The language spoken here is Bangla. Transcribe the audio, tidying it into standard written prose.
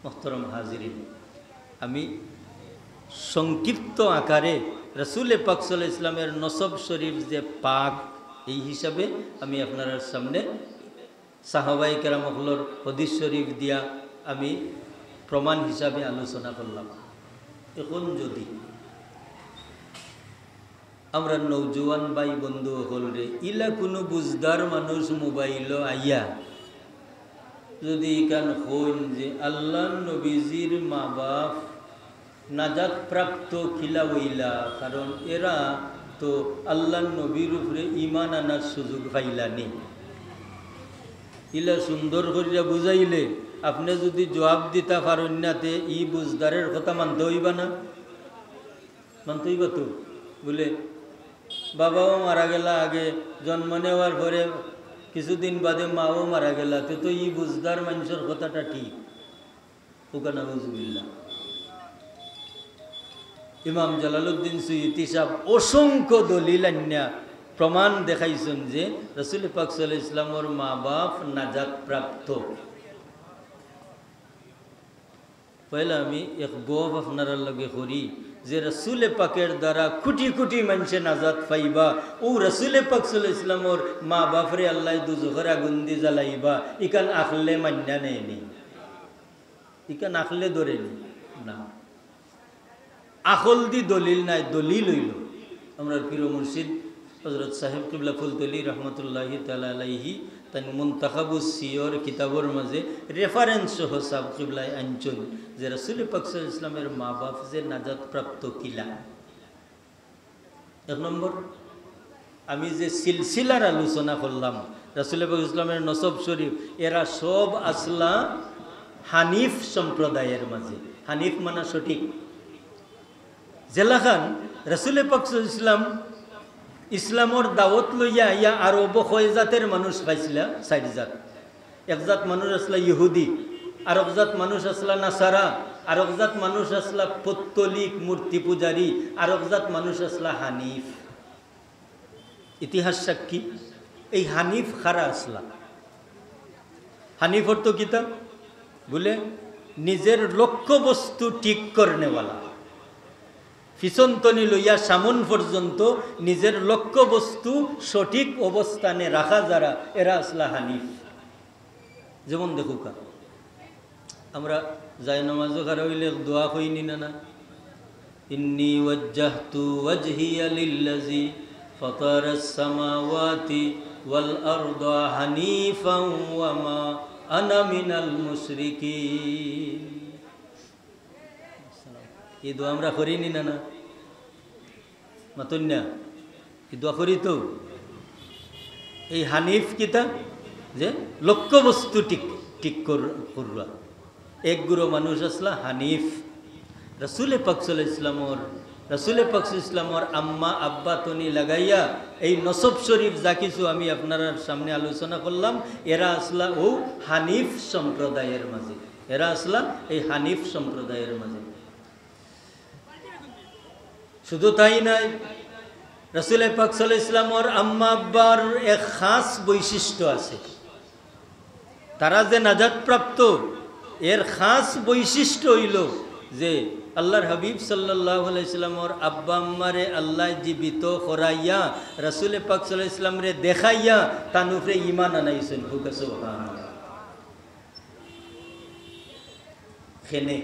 मोहतरम हाजिरिन आमी संक्षिप्त आकारे रसूल पाक सल्लल्लाहु अलैहि वसल्लमेर नसब शरीफ जे पाक এই হিসাবে আমি আপনার সামনে সাহাবায়ে কেরামহলর হাদিস শরীফ দিয়া আমি প্রমাণ হিসাবে আলোচনা করলাম। এখন যদি আমরা নওজোয়ান ভাই বন্ধু হলরে ইলা কোনো বুঝদার মানুষ মোবাইল আইয়া যদি কান হইন যে আল্লাহ নবীজির মা বাপ নাজাত প্রাপ্ত খিলা হইলা, কারণ এরা তো আল্লাহ নবীর উপরে ইমান আনার সুযোগ পাইলানি, ইলা সুন্দর করিয়া বুঝাইলে আপনি যদি জবাব দিতা পারেন না তে ই বুঝদারের কথা মানতে হইবা না? মানতে হইবা তো। বলে বাবাও মারা গেলা আগে, জন্ম নেওয়ার পরে কিছুদিন বাদে মাও মারা গেলা, তো ই বুঝদার মানুষের কথাটা ঠিক ওখানে বুঝবিল্লা। ইমাম জালালউদ্দিন সুয়ুতি সাহেব অসংখ্য দলিল আন্যা প্রমাণ দেখাইছেন যে রাসূল পাক সাল্লাল্লাহু আলাইহি ওয়াসাল্লামের মা বাপ নাজাত প্রাপ্ত। পয়লা আমি এক গপ আপনার লগে করি যে রাসূল পাকের দ্বারা কোটি কোটি মানুষে নাজাত পাইবা, ও রাসূল পাক সাল্লাল্লাহু আলাইহি ওয়াসাল্লামের মা বাপরে আল্লাহ দুজখের আগুন দি জ্বালাইবা, ইকান আখলে মান্না নেয়নি, ইকান আখলে ধরেনি না, আখল দি দলিল নাই, দলিল হইল আমরা পীর মুর্শিদ হযরত সাহেব কিবলা ফুলতলি রহমতুল্লাহি তাআলা আলাইহি তান মুনতাখাবুস সিয়র কিতাবর মাঝে রেফারেন্স সহ সাহেব কিবলাই আনছেন যে রাসূল পাক সাল্লাল্লাহু আলাইহি ওয়াসাল্লামের মা বাপ যে নাজাত প্রাপ্ত কিলা। এক নম্বর, আমি যে সিলসিলার আলোচনা করলাম রাসূল পাক সাল্লাল্লাহু আলাইহি ওয়াসাল্লামের নসব শরীফ, এরা সব আসলা হানিফ সম্প্রদায়ের মাঝে। হানিফ মানে সঠিক। জেলাখান রাসূল পাক সাল্লাল্লাহু আলাইহি ওয়াসাল্লাম ইসলামর দাওয়াত লইয়া ইয়া আরব কয় জাতের মানুষ পাইছিলা? 4 জাত। এক জাত মানুষ আসলা ইহুদি, আরেক জাত মানুষ আসলা নাসারা, আরেক জাত মানুষ আসলা পত্তলিক মূর্তি পূজারী, আরেক জাত মানুষ আসলা হানিফ। ইতিহাস সাক্ষী এই হানিফ খারা আসলা। হানিফ অর্থ কিতা? বলে নিজের লক্ষ্য বস্তু ঠিক করনেওয়ালা, ফিসন্তনি লইয়া সামন পর্যন্ত নিজের লক্ষ্য বস্তু সঠিক অবস্থানে রাখা যারা, এরা আসলা হানিফ। যেমন দেখুকা আমরা যাই নামাজও খারা হইলে দোয়া কইনি না, ইন্নী ওয়াজ্জাহতু ওয়াজহিয়া লিল্লাযী ফাতারাস সামাওয়াতি ওয়াল আরদা হানিফান ওয়া মা আনা মিনাল মুশরিকিন। এই দোয়া আমরা করিনি না মাতুন না, এই দোয়া করি তো। এই হানিফ কিতা? যে লক্ষ্য বস্তু ঠিক ঠিক করবা। এক গুরু মানুষ আসলা হানিফ। রাসূল পাক সাল্লাল্লাহু আলাইহি ওয়াসাল্লামর রাসূল পাক সাল্লাল্লাহু আলাইহি ওয়াসাল্লামর আম্মা আব্বা তনি লাগাইয়া এই নসব শরীফ যা কিছু আমি আপনার সামনে আলোচনা করলাম, এরা আসলা ও হানিফ সম্প্রদায়ের মাঝে, এরা আসলা এই হানিফ সম্প্রদায়ের মাঝে। শুধু তাই নাই, রাসূল পাক সাল্লাল্লাহু আলাইহি ওয়াসাল্লামের আম্মা আব্বার এক খাস বৈশিষ্ট্য আছে। তারা যে নাজাত প্রাপ্ত, এর খাস বৈশিষ্ট্য হইল যে আল্লাহর হাবিব সাল্লাল্লাহু আলাইহি ওয়াসাল্লামের আব্বা আম্মারে আল্লাহ জীবিত করাইয়া রাসূল পাক সাল্লাল্লাহু আলাইহি ওয়াসাল্লামরে দেখাইয়া তার উপরে ঈমান আনাইছেন। সুবহানাল্লাহ। খেনে